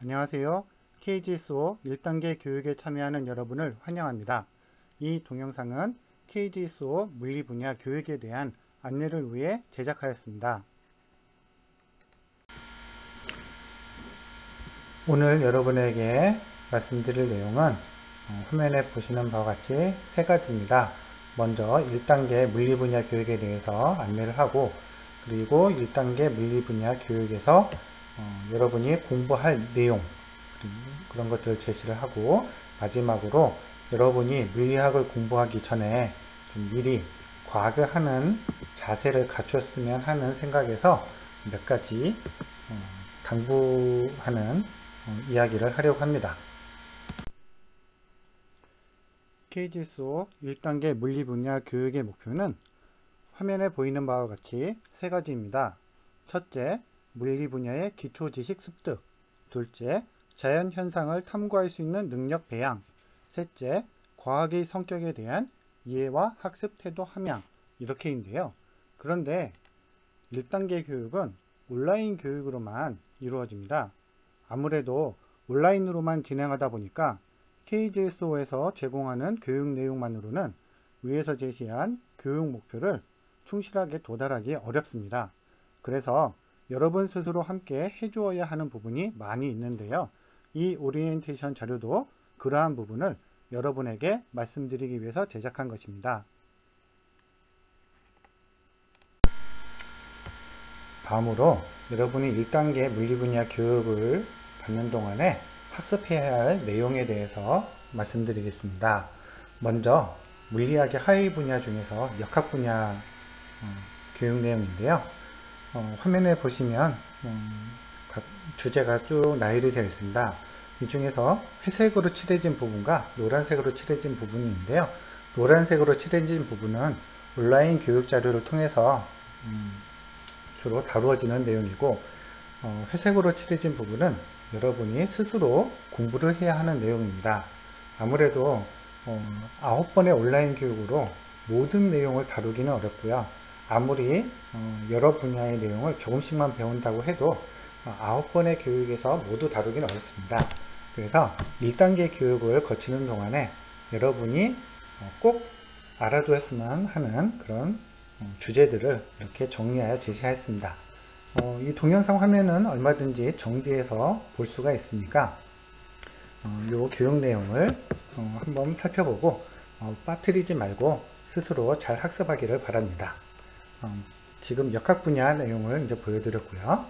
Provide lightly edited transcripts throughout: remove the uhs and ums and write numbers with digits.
안녕하세요. KGSO 1단계 교육에 참여하는 여러분을 환영합니다. 이 동영상은 KGSO 물리 분야 교육에 대한 안내를 위해 제작하였습니다. 오늘 여러분에게 말씀드릴 내용은 화면에 보시는 바와 같이 세 가지입니다. 먼저 1단계 물리 분야 교육에 대해서 안내를 하고, 그리고 1단계 물리 분야 교육에서 여러분이 공부할 내용, 그런 것들을 제시를 하고, 마지막으로 여러분이 물리학을 공부하기 전에 좀 미리 과학을 하는 자세를 갖추었으면 하는 생각에서 몇 가지 당부하는 이야기를 하려고 합니다. KGSO 1단계 물리 분야 교육의 목표는 화면에 보이는 바와 같이 세 가지입니다. 첫째, 물리 분야의 기초 지식 습득. 둘째, 자연 현상을 탐구할 수 있는 능력 배양. 셋째, 과학의 성격에 대한 이해와 학습 태도 함양. 이렇게인데요. 그런데 1단계 교육은 온라인 교육으로만 이루어집니다. 아무래도 온라인으로만 진행하다 보니까 KGSO에서 제공하는 교육 내용만으로는 위에서 제시한 교육 목표를 충실하게 도달하기 어렵습니다. 그래서 여러분 스스로 함께 해주어야 하는 부분이 많이 있는데요. 이 오리엔테이션 자료도 그러한 부분을 여러분에게 말씀드리기 위해서 제작한 것입니다. 다음으로 여러분이 1단계 물리 분야 교육을 받는 동안에 학습해야 할 내용에 대해서 말씀드리겠습니다. 먼저 물리학의 하위 분야 중에서 역학 분야 교육 내용인데요. 화면에 보시면 각 주제가 쭉 나열이 되어 있습니다. 이 중에서 회색으로 칠해진 부분과 노란색으로 칠해진 부분이 있는데요. 노란색으로 칠해진 부분은 온라인 교육 자료를 통해서 주로 다루어지는 내용이고, 회색으로 칠해진 부분은 여러분이 스스로 공부를 해야 하는 내용입니다. 아무래도 9번의 온라인 교육으로 모든 내용을 다루기는 어렵고요. 아무리 여러 분야의 내용을 조금씩만 배운다고 해도 9번의 교육에서 모두 다루기는 어렵습니다. 그래서 1단계 교육을 거치는 동안에 여러분이 꼭 알아두었으면 하는 그런 주제들을 이렇게 정리하여 제시하였습니다. 이 동영상 화면은 얼마든지 정지해서 볼 수가 있으니까 이 교육 내용을 한번 살펴보고 빠뜨리지 말고 스스로 잘 학습하기를 바랍니다. 지금 역학 분야 내용을 이제 보여드렸고요.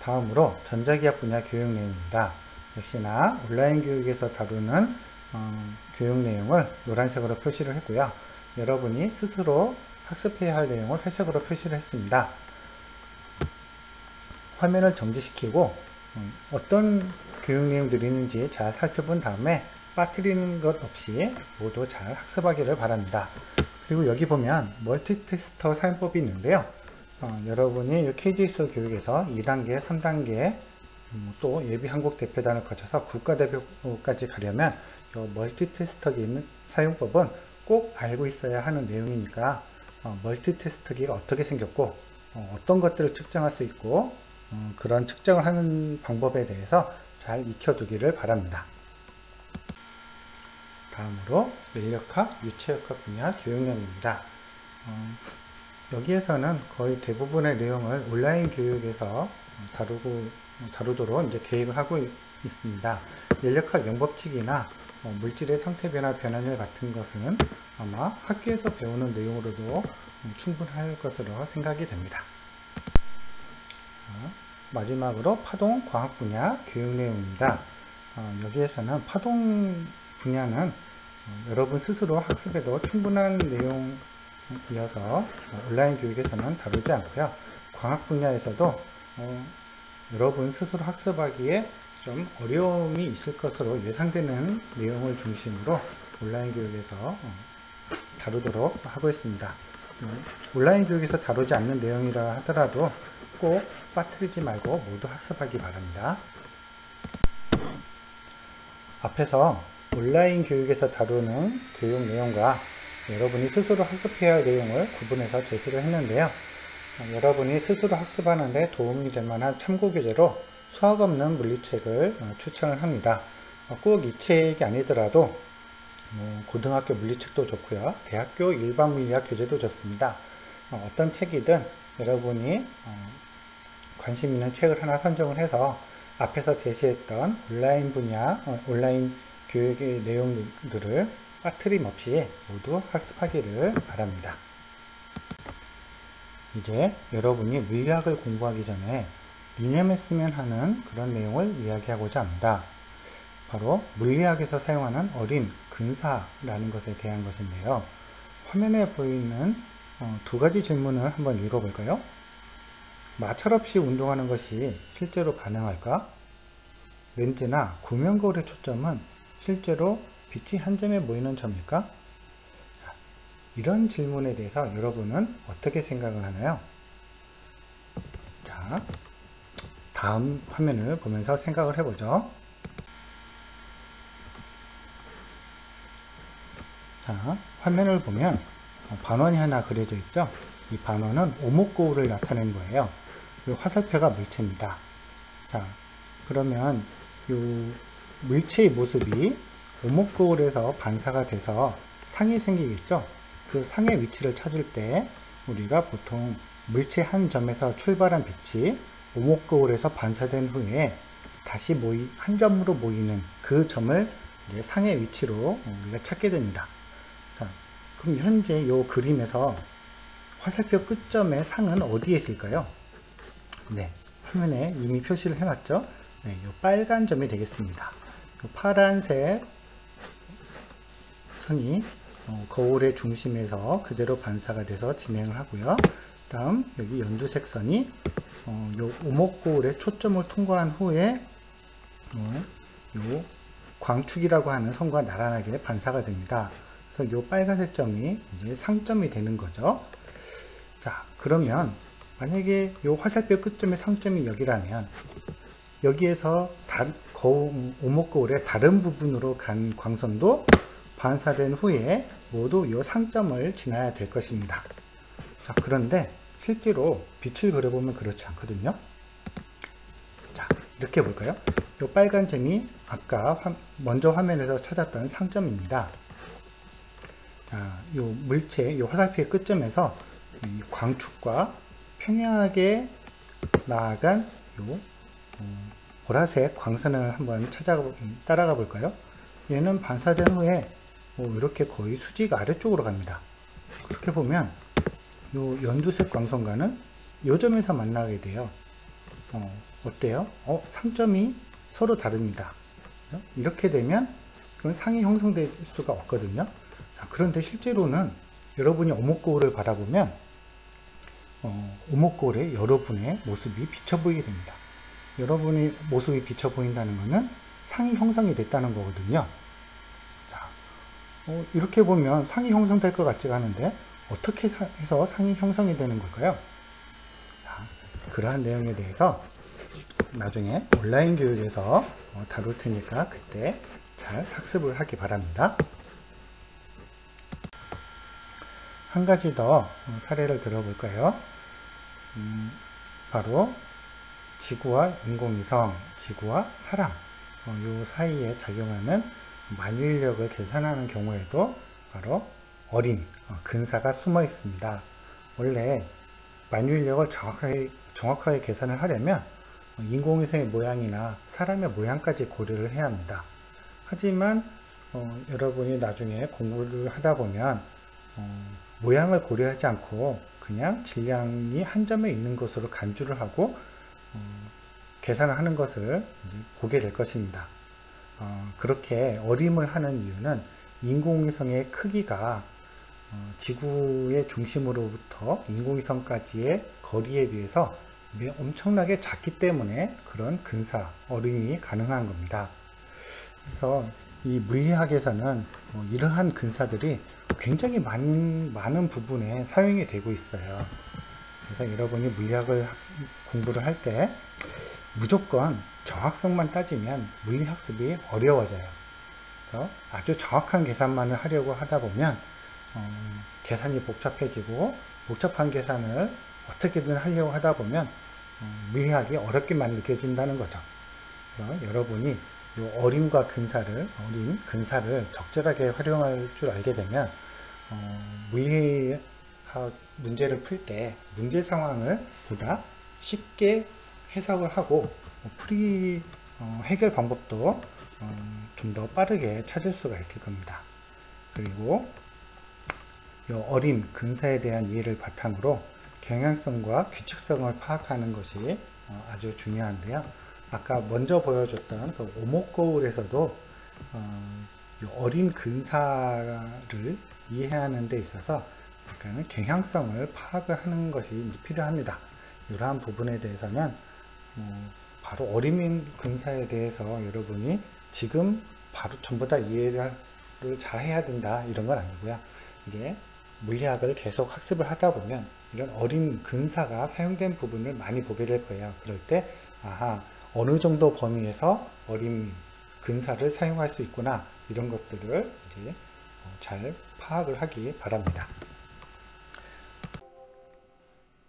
다음으로 전자기학 분야 교육 내용입니다. 역시나 온라인 교육에서 다루는 교육 내용을 노란색으로 표시를 했고요. 여러분이 스스로 학습해야 할 내용을 회색으로 표시를 했습니다. 화면을 정지시키고 어떤 교육 내용들이 있는지 잘 살펴본 다음에 빠뜨리는 것 없이 모두 잘 학습하기를 바랍니다. 그리고 여기 보면 멀티테스터 사용법이 있는데요. 여러분이 KGSO 교육에서 2단계, 3단계 또 예비한국대표단을 거쳐서 국가대표까지 가려면 멀티테스터기 있는 사용법은 꼭 알고 있어야 하는 내용이니까 멀티테스터기가 어떻게 생겼고 어떤 것들을 측정할 수 있고 그런 측정을 하는 방법에 대해서 잘 익혀두기를 바랍니다. 다음으로 인력학, 유체역학 분야 교육령입니다. 여기에서는 거의 대부분의 내용을 온라인 교육에서 다루도록 이제 계획을 하고 있습니다. 인력학 영법칙이나 물질의 상태 변화, 변환율 같은 것은 아마 학교에서 배우는 내용으로도 충분할 것으로 생각이 됩니다. 마지막으로 파동 과학 분야 교육 내용입니다. 여기에서는 파동 분야는 여러분 스스로 학습에도 충분한 내용이어서 온라인 교육에서는 다루지 않고요. 과학 분야에서도 여러분 스스로 학습하기에 좀 어려움이 있을 것으로 예상되는 내용을 중심으로 온라인 교육에서 다루도록 하고 있습니다. 온라인 교육에서 다루지 않는 내용이라 하더라도 꼭 빠뜨리지 말고 모두 학습하기 바랍니다. 앞에서 온라인 교육에서 다루는 교육 내용과 여러분이 스스로 학습해야 할 내용을 구분해서 제시를 했는데요. 여러분이 스스로 학습하는 데 도움이 될 만한 참고 교재로 수학 없는 물리책을 추천을 합니다. 꼭 이 책이 아니더라도 고등학교 물리책도 좋고요. 대학교 일반 물리학 교재도 좋습니다. 어떤 책이든 여러분이 관심 있는 책을 하나 선정을 해서 앞에서 제시했던 온라인 교육의 내용들을 빠트림 없이 모두 학습하기를 바랍니다. 이제 여러분이 물리학을 공부하기 전에 이념했으면 하는 그런 내용을 이야기하고자 합니다. 바로 물리학에서 사용하는 어린 근사라는 것에 대한 것인데요. 화면에 보이는 두 가지 질문을 한번 읽어볼까요? 마찰 없이 운동하는 것이 실제로 가능할까? 렌즈나 구명 거울의 초점은 실제로 빛이 한 점에 모이는 점일까? 이런 질문에 대해서 여러분은 어떻게 생각을 하나요? 자, 다음 화면을 보면서 생각을 해보죠. 자, 화면을 보면 반원이 하나 그려져 있죠. 이 반원은 오목거울을 나타낸 거예요. 이 화살표가 물체입니다. 자, 그러면 이 물체의 모습이 오목거울에서 반사가 돼서 상이 생기겠죠. 그 상의 위치를 찾을 때 우리가 보통 물체 한 점에서 출발한 빛이 오목거울에서 반사된 후에 다시 한 점으로 모이는 그 점을 이제 상의 위치로 우리가 찾게 됩니다. 자, 그럼 현재 이 그림에서 화살표 끝점의 상은 어디에 있을까요? 네, 화면에 이미 표시를 해놨죠. 네, 이 빨간 점이 되겠습니다. 이 파란색 선이 거울의 중심에서 그대로 반사가 돼서 진행을 하고요. 다음 여기 연두색 선이 요 오목거울의 초점을 통과한 후에 요 광축이라고 하는 선과 나란하게 반사가 됩니다. 그래서 요 빨간색 점이 이제 상점이 되는 거죠. 자, 그러면 만약에 요 화살표 끝점의 상점이 여기라면 여기에서 오목거울의 다른 부분으로 간 광선도 반사된 후에 모두 이 상점을 지나야 될 것입니다. 자, 그런데 실제로 빛을 그려보면 그렇지 않거든요. 자, 이렇게 볼까요? 이 빨간 점이 아까 먼저 화면에서 찾았던 상점입니다. 자, 이 물체, 이 화살표의 끝점에서 이 광축과 평행하게 나아간 이 보라색 광선을 한번 따라가 볼까요? 얘는 반사된 후에 이렇게 거의 수지가 아래쪽으로 갑니다. 그렇게 보면 이 연두색 광선과는 이 점에서 만나게 돼요. 어때요? 상점이 서로 다릅니다. 이렇게 되면 그건 상이 형성될 수가 없거든요. 자, 그런데 실제로는 여러분이 오목거울을 바라보면 오목거울에 여러분의 모습이 비쳐 보이게 됩니다. 여러분의 모습이 비쳐 보인다는 것은 상이 형성이 됐다는 거거든요. 자, 이렇게 보면 상이 형성될 것 같지가 않은데 어떻게 해서 상이 형성이 되는 걸까요? 자, 그러한 내용에 대해서 나중에 온라인 교육에서 다룰 테니까 그때 잘 학습을 하기 바랍니다. 한 가지 더 사례를 들어볼까요? 바로 지구와 인공위성, 지구와 사람, 이 사이에 작용하는 만유인력을 계산하는 경우에도 바로 어린 근사가 숨어 있습니다. 원래 만유인력을 정확하게 계산을 하려면 인공위성의 모양이나 사람의 모양까지 고려를 해야 합니다. 하지만 여러분이 나중에 공부를 하다 보면 모양을 고려하지 않고 그냥 질량이 한 점에 있는 것으로 간주를 하고 계산을 하는 것을 보게 될 것입니다. 그렇게 어림을 하는 이유는 인공위성의 크기가 지구의 중심으로부터 인공위성까지의 거리에 비해서 엄청나게 작기 때문에 그런 어림이 가능한 겁니다. 그래서 이 물리학에서는 이러한 근사들이 굉장히 많은 부분에 사용이 되고 있어요. 그래서 여러분이 물리학을 공부를 할 때 무조건 정확성만 따지면 물리학습이 어려워져요. 그래서 아주 정확한 계산만을 하려고 하다 보면 계산이 복잡해지고 복잡한 계산을 어떻게든 하려고 하다 보면 물리학이 어렵게만 느껴진다는 거죠. 그래서 여러분이 이 어림과 근사를 적절하게 활용할 줄 알게 되면 물리학 문제를 풀 때 문제 상황을 보다 쉽게 해석을 하고 해결 방법도 좀 더 빠르게 찾을 수가 있을 겁니다. 그리고 이 어림, 근사에 대한 이해를 바탕으로 경향성과 규칙성을 파악하는 것이 아주 중요한데요. 아까 먼저 보여줬던 그 오목거울에서도 이 어림 근사를 이해하는 데 있어서 약간은 경향성을 파악을 하는 것이 필요합니다. 이러한 부분에 대해서는 바로 어림 근사에 대해서 여러분이 지금 바로 전부 다 이해를 잘 해야 된다 이런 건 아니고요. 이제 물리학을 계속 학습을 하다 보면 이런 어림 근사가 사용된 부분을 많이 보게 될 거예요. 그럴 때 아하, 어느 정도 범위에서 어림 근사를 사용할 수 있구나 이런 것들을 이제 잘 파악을 하기 바랍니다.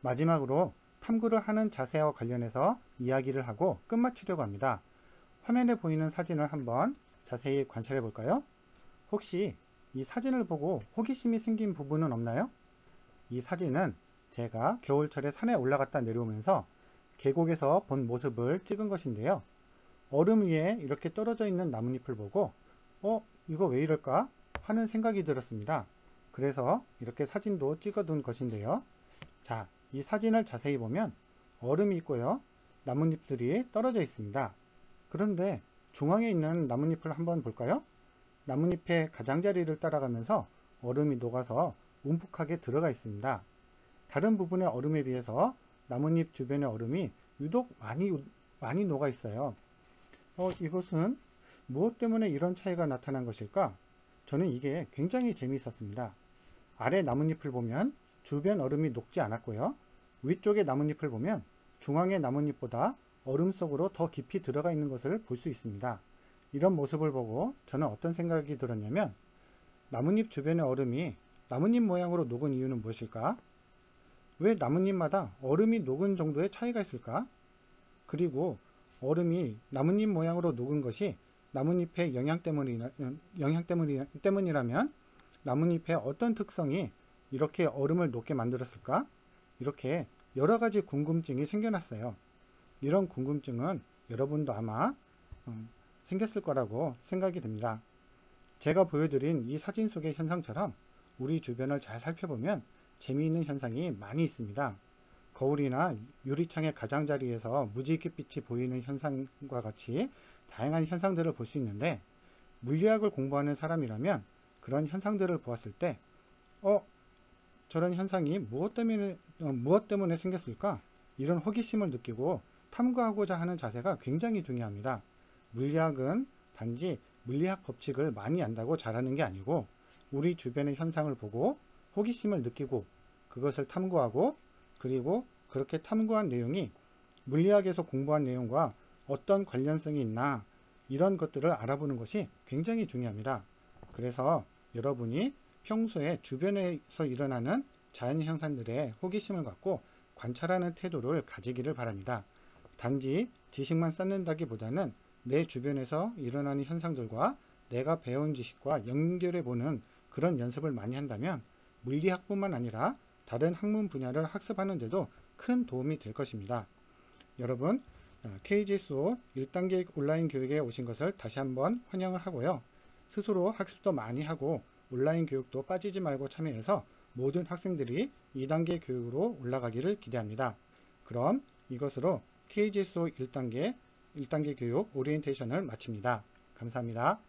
마지막으로 탐구를 하는 자세와 관련해서 이야기를 하고 끝마치려고 합니다. 화면에 보이는 사진을 한번 자세히 관찰해 볼까요? 혹시 이 사진을 보고 호기심이 생긴 부분은 없나요? 이 사진은 제가 겨울철에 산에 올라갔다 내려오면서 계곡에서 본 모습을 찍은 것인데요. 얼음 위에 이렇게 떨어져 있는 나뭇잎을 보고 이거 왜 이럴까? 하는 생각이 들었습니다. 그래서 이렇게 사진도 찍어둔 것인데요. 자, 이 사진을 자세히 보면 얼음이 있고요. 나뭇잎들이 떨어져 있습니다. 그런데 중앙에 있는 나뭇잎을 한번 볼까요? 나뭇잎의 가장자리를 따라가면서 얼음이 녹아서 움푹하게 들어가 있습니다. 다른 부분의 얼음에 비해서 나뭇잎 주변의 얼음이 유독 많이 녹아 있어요. 이것은 무엇 때문에 이런 차이가 나타난 것일까? 저는 이게 굉장히 재미있었습니다. 아래 나뭇잎을 보면 주변 얼음이 녹지 않았고요. 위쪽의 나뭇잎을 보면 중앙의 나뭇잎보다 얼음 속으로 더 깊이 들어가 있는 것을 볼 수 있습니다. 이런 모습을 보고 저는 어떤 생각이 들었냐면 나뭇잎 주변의 얼음이 나뭇잎 모양으로 녹은 이유는 무엇일까? 왜 나뭇잎마다 얼음이 녹은 정도의 차이가 있을까? 그리고 얼음이 나뭇잎 모양으로 녹은 것이 나뭇잎의 영향 때문이라면 나뭇잎의 어떤 특성이 이렇게 얼음을 녹게 만들었을까? 이렇게 여러 가지 궁금증이 생겨났어요. 이런 궁금증은 여러분도 아마 생겼을 거라고 생각이 됩니다. 제가 보여드린 이 사진 속의 현상처럼 우리 주변을 잘 살펴보면 재미있는 현상이 많이 있습니다. 거울이나 유리창의 가장자리에서 무지갯빛이 보이는 현상과 같이 다양한 현상들을 볼 수 있는데 물리학을 공부하는 사람이라면 그런 현상들을 보았을 때 저런 현상이 무엇 때문에 생겼을까? 이런 호기심을 느끼고 탐구하고자 하는 자세가 굉장히 중요합니다. 물리학은 단지 물리학 법칙을 많이 안다고 잘하는 게 아니고 우리 주변의 현상을 보고 호기심을 느끼고 그것을 탐구하고 그리고 그렇게 탐구한 내용이 물리학에서 공부한 내용과 어떤 관련성이 있나 이런 것들을 알아보는 것이 굉장히 중요합니다. 그래서 여러분이 평소에 주변에서 일어나는 자연 현상들에 호기심을 갖고 관찰하는 태도를 가지기를 바랍니다. 단지 지식만 쌓는다기보다는 내 주변에서 일어나는 현상들과 내가 배운 지식과 연결해 보는 그런 연습을 많이 한다면 물리학뿐만 아니라 다른 학문 분야를 학습하는 데도 큰 도움이 될 것입니다. 여러분, KGSO 1단계 온라인 교육에 오신 것을 다시 한번 환영을 하고요. 스스로 학습도 많이 하고 온라인 교육도 빠지지 말고 참여해서 모든 학생들이 2단계 교육으로 올라가기를 기대합니다. 그럼 이것으로 KGSO 1단계 교육 오리엔테이션을 마칩니다. 감사합니다.